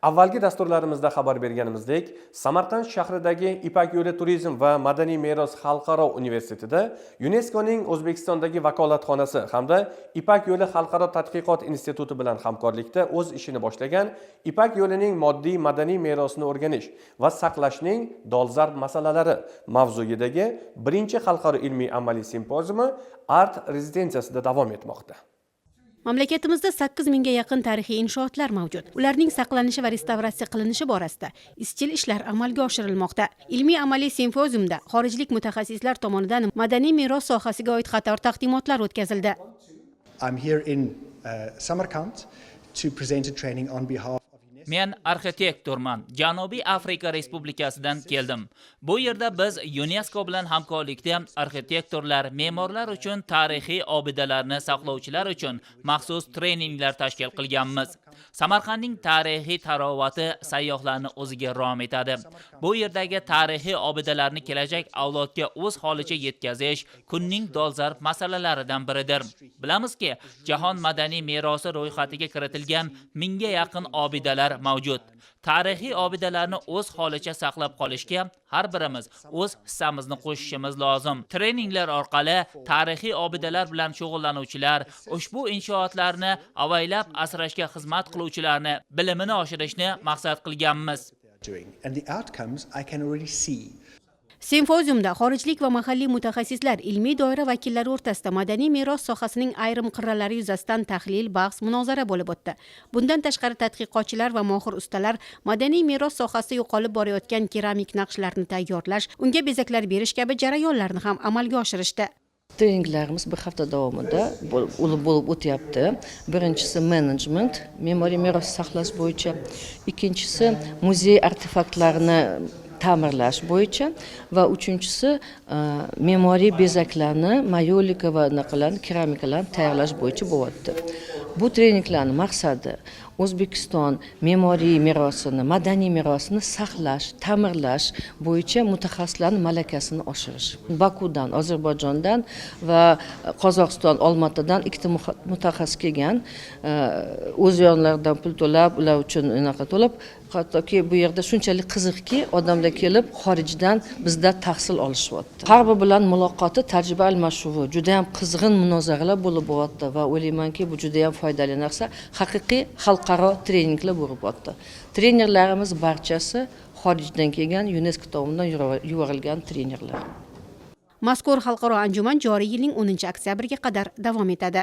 Avvalgi dasturlarimizda xabar berganimizdek, Samarqand shahridagi Ipak yo'li turizm va madaniy meros xalqaro universitetida UNESCOning O'zbekistondagi vakolatxonasi hamda Ipak yo'li xalqaro tadqiqot instituti bilan hamkorlikda o'z ishini boshlagan Ipak yo'lining moddiy madaniy merosini o'rganish va saqlashning dolzarb masalalari mavzuidagi birinchi xalqaro ilmiy amaliy simpoziumi Art rezidensiyasida davom etmoqda. Mamlakatimizda 8 mingga yaqin tarixiy inshootlar mavjud. Ularning saqlanishi va restavratsiya qilinishi borasida izchil ishlar amalga oshirilmoqda. Ilmiy amaliy simpoziumda xorijlik mutaxassislar tomonidan madaniy meros sohasiga oid qator taqdimotlar o'tkazildi. I'm here in Samarkand to present a training on behalf. Men arxitektorman. Janubiy Afrika Respublikasidan keldim. Bu yerda biz UNESCO bilan hamkorlikda arxitektorlar, me'morlar uchun tarixiy obidalarni saqlovchilar uchun maxsus treninglar tashkil qilganmiz. Samarqandning tarixiy tarovati sayyohlarni o'ziga rom etadi. Bu yerdagi tarixiy obidalarni kelajak avlodga o'z holicha yetkazish kunning dolzarb masalalaridan biridir. Bilamizki, jahon madaniy merosi ro'yxatiga kiritilgan mingga yaqin obidalar mavjud. Tarixiy obidalarni o'z holicha saqlab qolishga har birimiz o'z hissamizni qo'shishimiz lozim. Treninglar orqali tarixiy obidalar bilan shug'ullanuvchilar, ushbu inshootlarni avaylab asrashga xizmat qiluvchilarni bilimini oshirishni maqsad qilganmiz. And the outcomes I can already see. Simpoziumda xorijlik va mahalliy mutaxassislar, ilmiy doira vakillari o'rtasida madaniy meros sohasining ayrim qirralari yuzasidan tahlil, bahs, munozara bo'lib o'tdi. Bundan tashqari tadqiqotchilar va mohir ustalar madaniy meros sohasida yo'qolib borayotgan keramik naqshlarni tayyorlash, unga bezaklar berish kabi jarayonlarni ham amalga oshirishdi. Treninglarimiz bir hafta davomida bo'lib o'tyapti. Birinchisi management, me'moriy meros saqlash bo'yicha, ikkinchisi muzey artefaktlarini ta'mirlash bo'yicha va uchinchisi me'moriy bezaklarni mayolika va keramikalarni tayyorlash bo'yicha bo'lyapti. Bu treninglarning maqsadi O'zbekiston me'moriy merosini, madaniy merosini saqlash, ta'mirlash bo'yicha mutaxassislarning malakasini oshirish. Bakudan, Ozarbayjondan va Qozog'iston, Olmaotadan ikkita mutaxassis kelgan, o'z yonlaridan pul to'lab, ular uchun to'lab, hattoki bu yerda shunchalik qiziqki, odamlar kelib xorijdan bizda tahsil olishyapti. Har bir bilan muloqoti, tajriba almashuvi, juda ham qizg'in munozaralar bo'lib o'tdi va o'ylaymanki, bu juda ham foydali narsa. Haqiqiy xalqaro treninglar bo'lib o'tdi. Trenerlarimiz barchasi xorijdan kelgan, UNESCO tomonidan yuborilgan trenerlar. Mazkur xalqaro anjuman joriy yilning 10 oktyabriga qadar davom etadi.